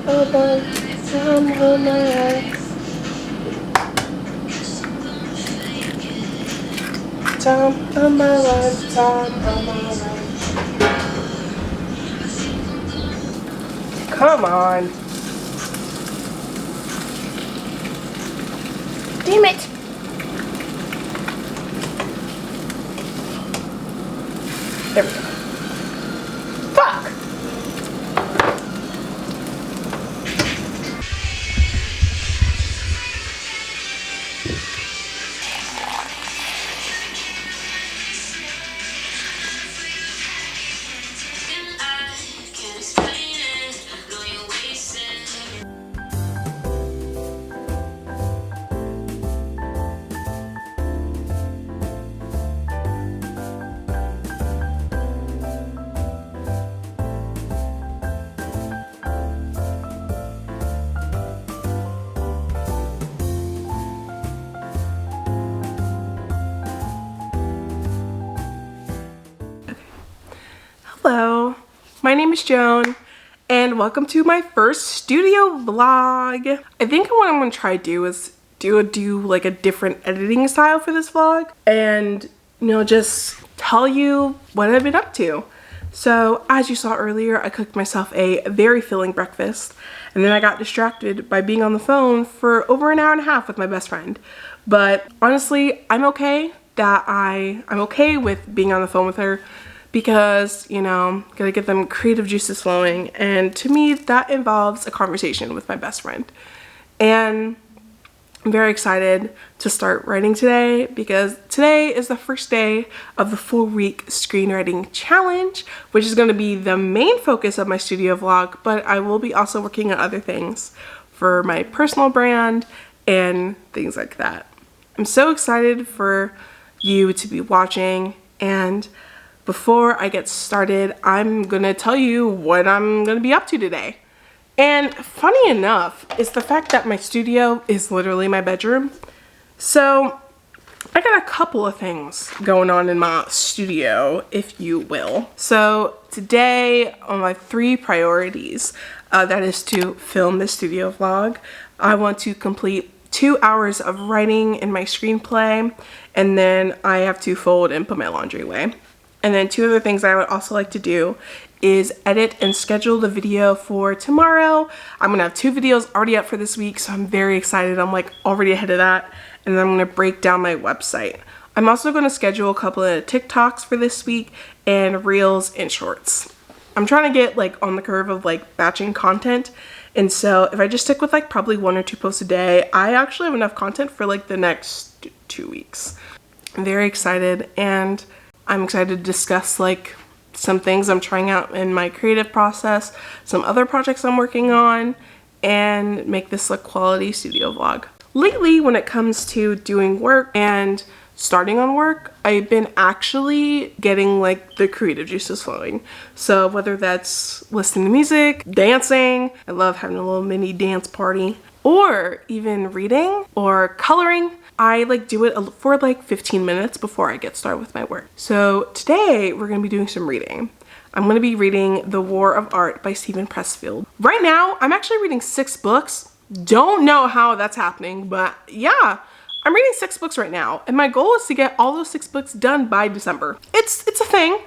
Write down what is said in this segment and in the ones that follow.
about time on my eyes. Time on my life, time on my life. Come on. Damn it. There we go. Fuck! Hello, my name is Joan, and welcome to my first studio vlog. I think what I'm going to try to do is do like a different editing style for this vlog, and just tell you what I've been up to. So as you saw earlier, I cooked myself a very filling breakfast, and then I got distracted by being on the phone for over an hour and a half with my best friend. But honestly, I'm okay with being on the phone with her, because gotta get them creative juices flowing, and to me that involves a conversation with my best friend. And I'm very excited to start writing today, because today is the first day of the 4-week screenwriting challenge, which is going to be the main focus of my studio vlog, but I will be also working on other things for my personal brand and things like that. I'm so excited for you to be watching, and before I get started, I'm gonna tell you what I'm gonna be up to today. And funny enough is the fact that my studio is literally my bedroom. So I got a couple of things going on in my studio, if you will. So today, on my 3 priorities, that is to film this studio vlog. I want to complete 2 hours of writing in my screenplay, and then I have to fold and put my laundry away. And then 2 other things I would also like to do is edit and schedule the video for tomorrow. I'm gonna have 2 videos already up for this week, so I'm very excited. I'm like already ahead of that. And then I'm gonna break down my website. I'm also gonna schedule a couple of TikToks for this week and reels and shorts. I'm trying to get like on the curve of like batching content. And so if I just stick with like probably 1 or 2 posts a day, I actually have enough content for like the next 2 weeks. I'm very excited, and I'm excited to discuss like some things I'm trying out in my creative process, some other projects I'm working on, and make this a quality studio vlog. Lately, when it comes to doing work and starting on work, I've been actually getting like the creative juices flowing. So whether that's listening to music, dancing, I love having a little mini dance party, or even reading or coloring, I like do it for like 15 minutes before I get started with my work. So today we're gonna be doing some reading. I'm gonna be reading The War of Art by Steven Pressfield. Right now, I'm actually reading 6 books. Don't know how that's happening, but yeah, I'm reading 6 books right now. And my goal is to get all those 6 books done by December. It's a thing.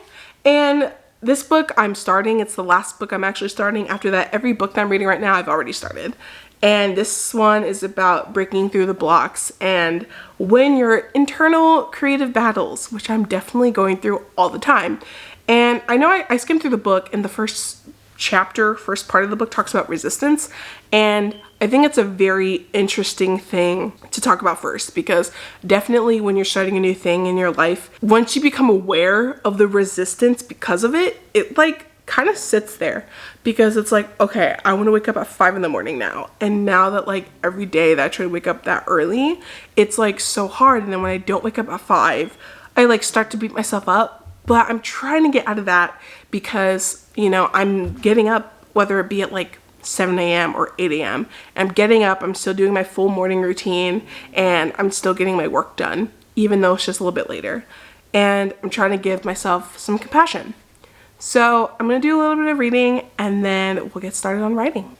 And this book I'm starting, it's the last book I'm actually starting. After that, every book that I'm reading right now, I've already started. And this one is about breaking through the blocks and win your internal creative battles, which I'm definitely going through all the time. And I know I skimmed through the book, and the first part of the book talks about resistance. And I think it's a very interesting thing to talk about first, because definitely when you're starting a new thing in your life, once you become aware of the resistance because of it, it like kind of sits there, because it's like, okay, I want to wake up at 5 in the morning now. And now that like every day that I try to wake up that early, it's like so hard. And then when I don't wake up at 5, I like start to beat myself up. But I'm trying to get out of that, because, I'm getting up, whether it be at like 7 a.m. or 8 a.m. I'm getting up, I'm still doing my full morning routine, and I'm still getting my work done, even though it's just a little bit later. And I'm trying to give myself some compassion. So I'm gonna do a little bit of reading, and then we'll get started on writing.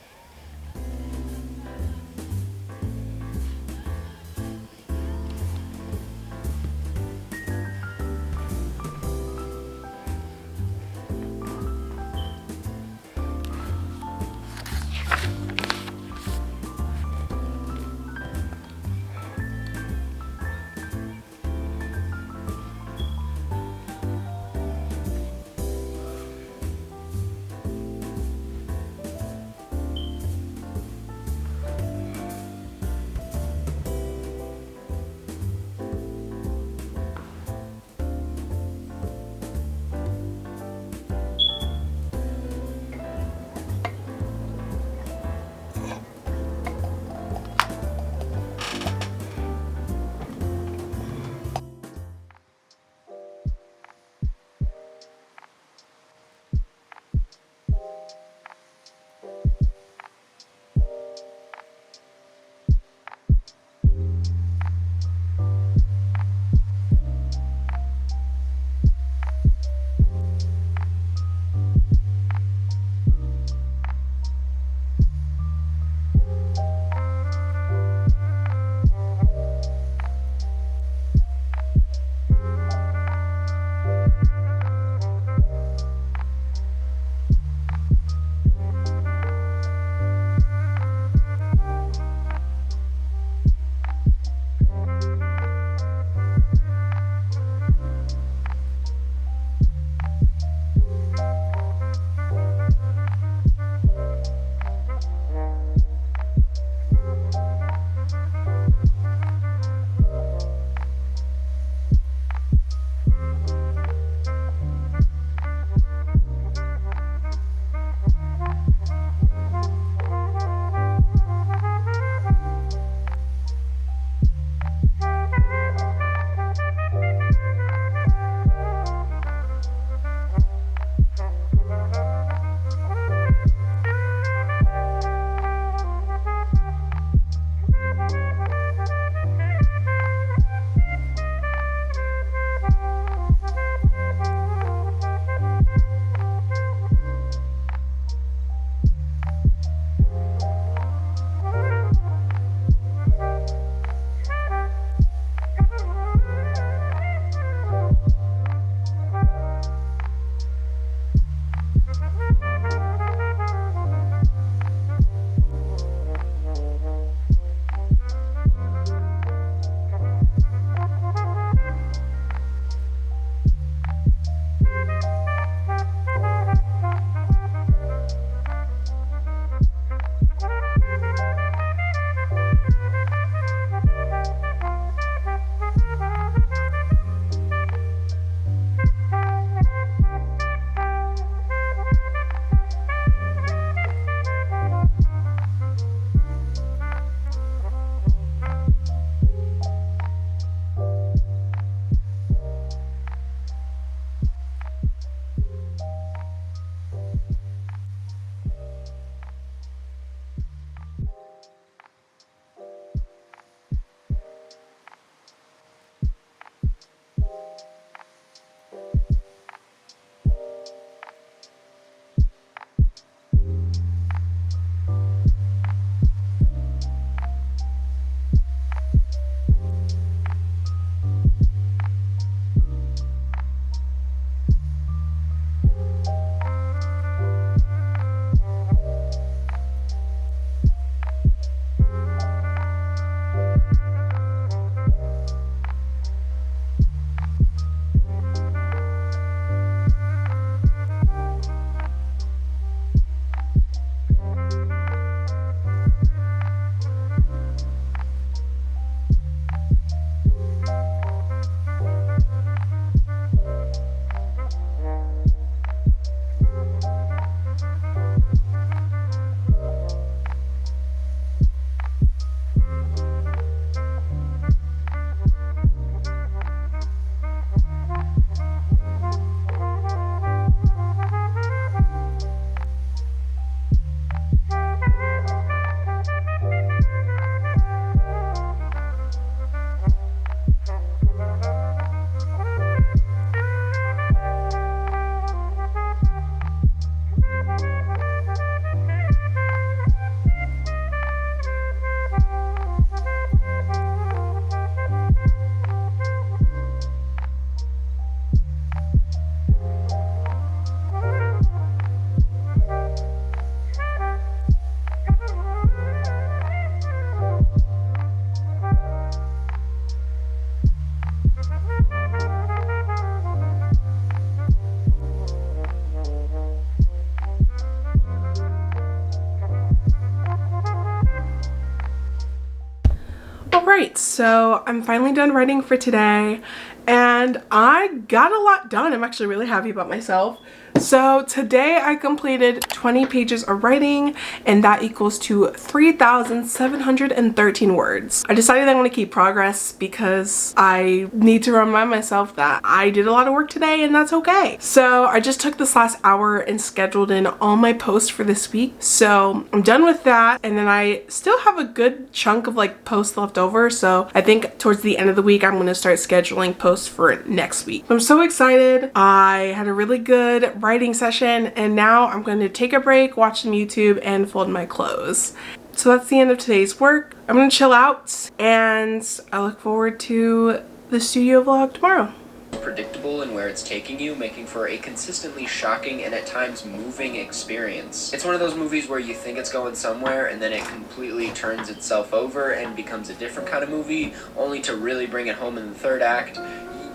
Alright, so I'm finally done writing for today and I got a lot done. I'm actually really happy about myself. So today I completed 20 pages of writing and that equals to 3,713 words. I decided I want to keep progress because I need to remind myself that I did a lot of work today and that's okay. So I just took this last hour and scheduled in all my posts for this week. So I'm done with that and then I still have a good chunk of like posts left over. So I think towards the end of the week I'm going to start scheduling posts for next week. I'm so excited. I had a really good writing session and now I'm going to take a break, watch some YouTube, and fold my clothes. So that's the end of today's work. I'm going to chill out and I look forward to the studio vlog tomorrow. Predictable in where it's taking you, making for a consistently shocking and at times moving experience. It's one of those movies where you think it's going somewhere and then it completely turns itself over and becomes a different kind of movie, only to really bring it home in the third act.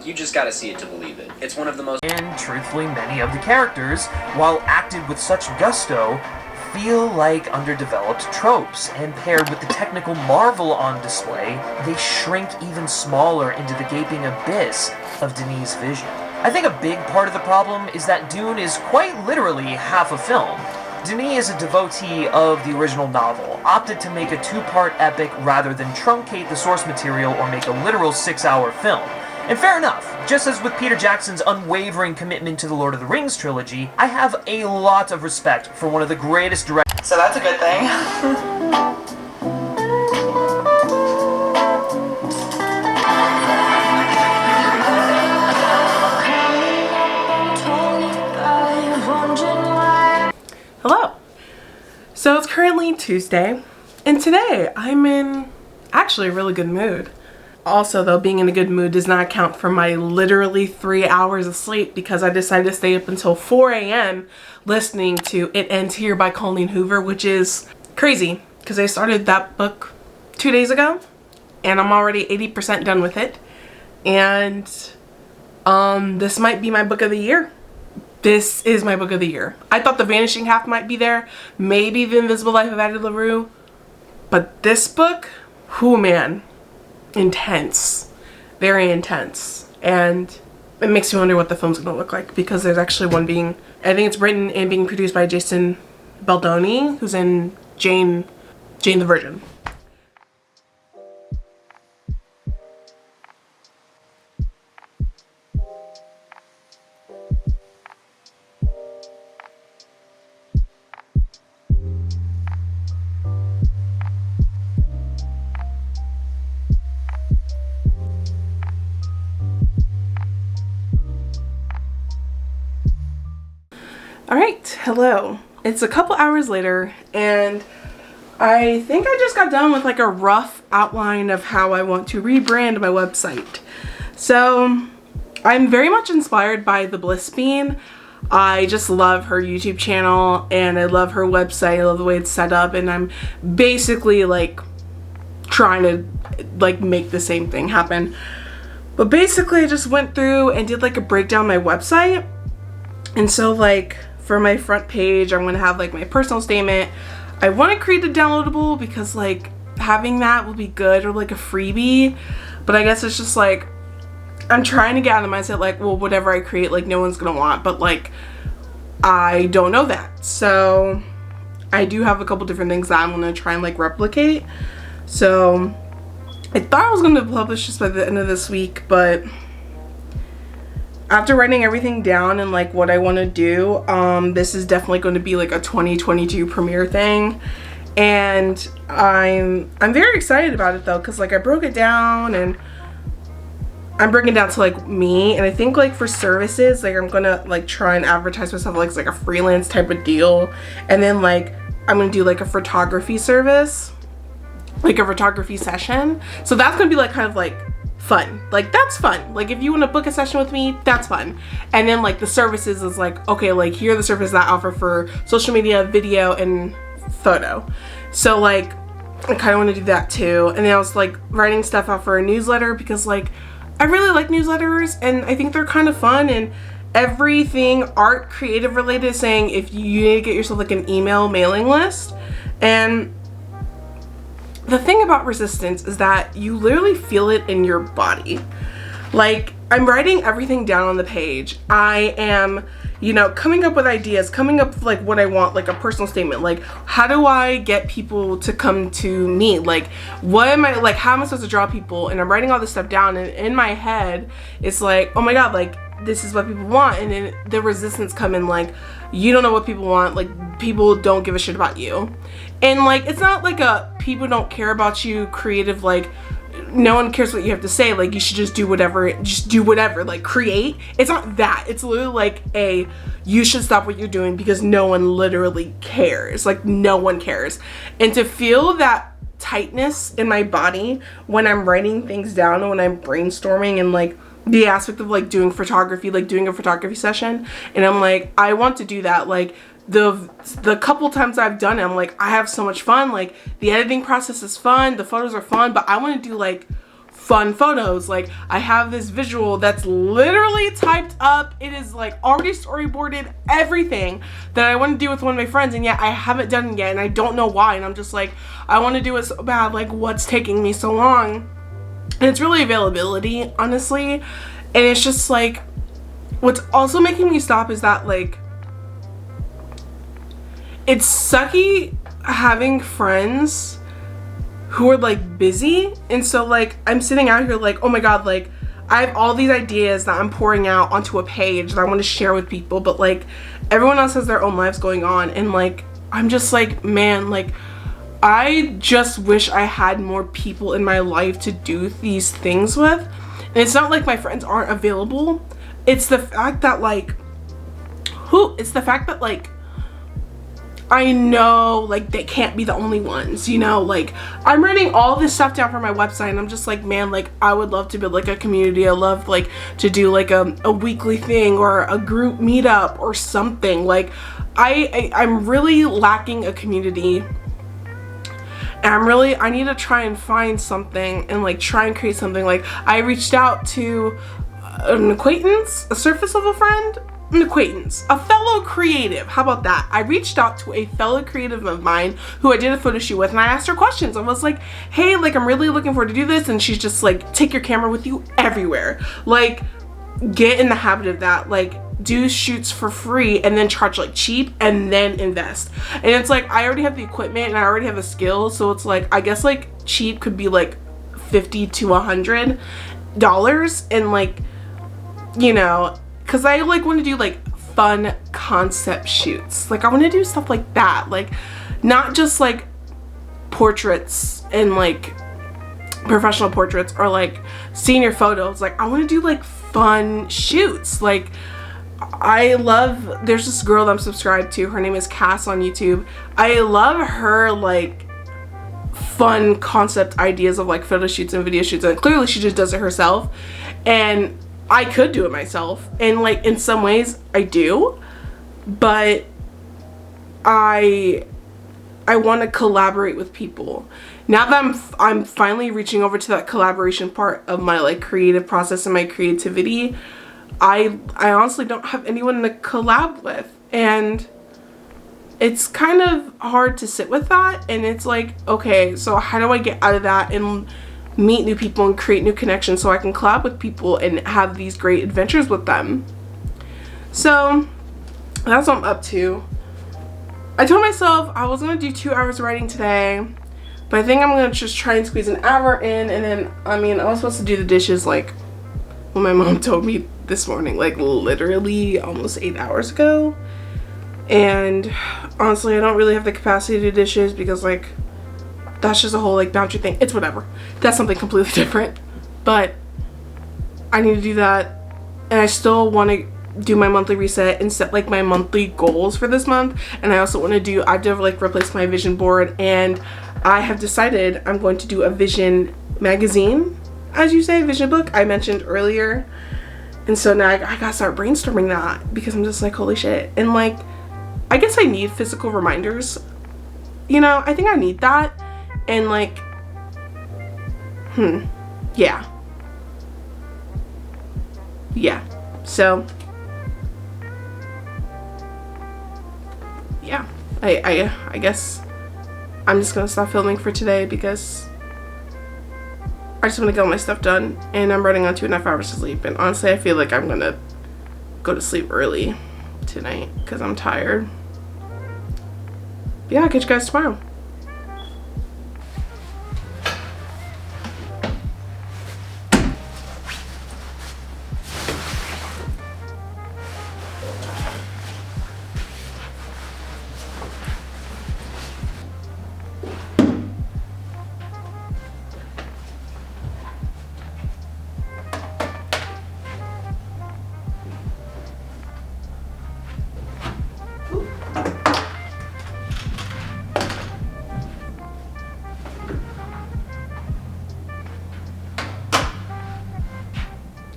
You just gotta see it to believe it. It's one of the most... And truthfully, many of the characters, while acted with such gusto, feel like underdeveloped tropes, and paired with the technical marvel on display, they shrink even smaller into the gaping abyss of Denis' vision. I think a big part of the problem is that Dune is quite literally half a film. Denis is a devotee of the original novel, opted to make a two-part epic rather than truncate the source material or make a literal 6-hour film. And fair enough, just as with Peter Jackson's unwavering commitment to the Lord of the Rings trilogy, I have a lot of respect for one of the greatest directors. So that's a good thing. Hello. So it's currently Tuesday and today I'm in actually a really good mood. Also though, being in a good mood does not account for my literally 3 hours of sleep because I decided to stay up until 4 a.m. listening to It Ends Here by Colleen Hoover, which is crazy because I started that book 2 days ago and I'm already 80% done with it. And this might be my book of the year. This is my book of the year. I thought The Vanishing Half might be there, maybe The Invisible Life of Addie LaRue, but this book, whoo man. Intense, very intense, and it makes me wonder what the film's gonna look like because there's actually one being, I think it's written and being produced by Jason Baldoni, who's in Jane the Virgin. Alright, hello. It's a couple hours later and I think I just got done with like a rough outline of how I want to rebrand my website. So I'm very much inspired by the Bliss Bean. I just love her YouTube channel and I love her website. I love the way it's set up and I'm basically like trying to like make the same thing happen. But basically I just went through and did like a breakdown of my website. And so like for my front page, I'm going to have like my personal statement. I want to create a downloadable because like having that will be good, or like a freebie. But I guess it's just like, I'm trying to get out of the mindset like, well, whatever I create, like no one's going to want, but like, I don't know that. So I do have a couple different things that I'm going to try and like replicate. So I thought I was going to publish this by the end of this week, but after writing everything down and like what I want to do, this is definitely going to be like a 2022 premiere thing, and I'm very excited about it though because like I broke it down and I'm breaking it down to like me, and I think like for services like I'm gonna like try and advertise myself like a freelance type of deal, and then like I'm gonna do like a photography service, like a photography session. So that's gonna be like kind of like fun, like that's fun. Like if you want to book a session with me, that's fun. And then like the services is like, okay, like here are the services that I offer for social media, video, and photo. So like I kind of want to do that too. And then I was like writing stuff out for a newsletter because like I really like newsletters and I think they're kind of fun, and everything art creative related is saying if you need to get yourself like an email mailing list. And the thing about resistance is that you literally feel it in your body. Like, I'm writing everything down on the page. I am, you know, coming up with ideas, coming up with like what I want, like a personal statement. Like, how do I get people to come to me? Like, what am I, like, how am I supposed to draw people? And I'm writing all this stuff down, and in my head, it's like, oh my God, like, this is what people want. And then the resistance come in, like, you don't know what people want, like, people don't give a shit about you. And like, it's not like a people don't care about you creative, like, no one cares what you have to say, like, you should just do whatever, like, create. It's not that. It's literally like you should stop what you're doing because no one literally cares. Like, no one cares. And to feel that tightness in my body when I'm writing things down and when I'm brainstorming, and like the aspect of like doing photography, like doing a photography session, and I'm like, I want to do that. Like, the couple times I've done it, I'm like, I have so much fun. Like, the editing process is fun, the photos are fun, but I want to do like fun photos. Like, I have this visual that's literally typed up. It is like already storyboarded, everything that I want to do with one of my friends, and yet I haven't done it yet, and I don't know why. And I'm just like, I want to do it so bad. Like, what's taking me so long? And it's really availability, honestly. And it's just like, what's also making me stop is that, like, it's sucky having friends who are like busy, and so like I'm sitting out here like, oh my God, like I have all these ideas that I'm pouring out onto a page that I want to share with people, but like everyone else has their own lives going on, and like I'm just like, man, like I just wish I had more people in my life to do these things with. And it's not like my friends aren't available, it's the fact that like I know, like, they can't be the only ones, you know? Like, I'm writing all this stuff down for my website, and I'm just like, man, like, I would love to build, like, a community. I love, like, to do, like, a weekly thing or a group meetup or something. Like, I'm really lacking a community, and I need to try and find something and, like, try and create something. Like, I reached out to an acquaintance, a surface level friend, an acquaintance, a fellow creative. How about that? I reached out to a fellow creative of mine who I did a photo shoot with, and I asked her questions. I was like, hey, like, I'm really looking forward to do this. And she's just like, take your camera with you everywhere. Like, get in the habit of that. Like, do shoots for free and then charge like cheap and then invest. And it's like, I already have the equipment and I already have the skills, so it's like, I guess like cheap could be like $50 to $100, and like, you know, because I like want to do like fun concept shoots. Like, I want to do stuff like that, like not just like portraits and like professional portraits or like senior photos. Like, I want to do like fun shoots. Like, there's this girl that I'm subscribed to, her name is Cass on YouTube. I love her like fun concept ideas of like photo shoots and video shoots, and clearly she just does it herself, and I could do it myself, and like in some ways I do, but I want to collaborate with people. Now that I'm finally reaching over to that collaboration part of my like creative process and my creativity, I honestly don't have anyone to collab with, and it's kind of hard to sit with that. And it's like, okay, so how do I get out of that and meet new people and create new connections so I can collab with people and have these great adventures with them? So that's what I'm up to. I told myself I was gonna do 2 hours writing today, but I think I'm gonna just try and squeeze an hour in. And then, I mean, I was supposed to do the dishes like when my mom told me this morning, like literally almost 8 hours ago. And honestly, I don't really have the capacity to do dishes because like that's just a whole like boundary thing. It's whatever. That's something completely different. But I need to do that, and I still want to do my monthly reset and set like my monthly goals for this month. And I also want to I have to like replace my vision board, and I have decided I'm going to do a vision magazine, as you say, vision book I mentioned earlier. And so now I gotta start brainstorming that, because I'm just like, holy shit. And like, I guess I need physical reminders, you know, I think I need that. And like, yeah, so yeah, I guess I'm just gonna stop filming for today because I just want to get all my stuff done, and I'm running on 2.5 hours of sleep. And honestly, I feel like I'm gonna go to sleep early tonight because I'm tired. But yeah, I'll catch you guys tomorrow.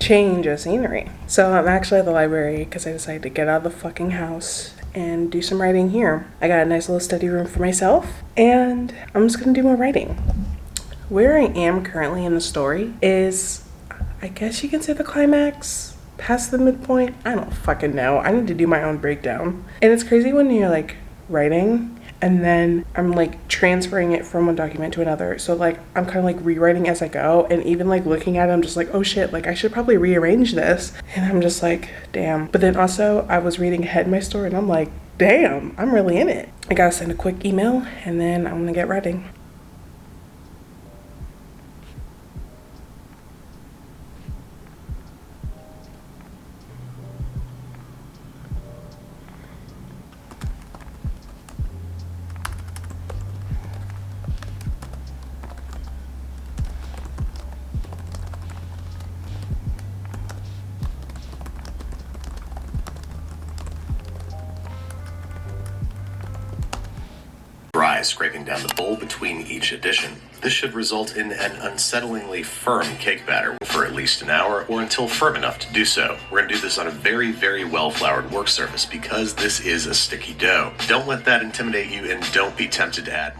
Change of scenery. So I'm actually at the library because I decided to get out of the fucking house and do some writing here. I got a nice little study room for myself, and I'm just gonna do more writing. Where I am currently in the story is, I guess you can say, the climax, past the midpoint. I don't fucking know. I need to do my own breakdown. And it's crazy when you're like writing and then I'm like transferring it from one document to another. So like I'm kind of like rewriting as I go, and even like looking at it, I'm just like, oh shit, like I should probably rearrange this. And I'm just like, damn. But then also I was reading ahead in my story and I'm like, damn, I'm really in it. I gotta send a quick email and then I'm gonna get writing. Dry, scraping down the bowl between each addition. This should result in an unsettlingly firm cake batter for at least an hour or until firm enough to do so. We're going to do this on a very, very well-floured work surface because this is a sticky dough. Don't let that intimidate you, and don't be tempted to add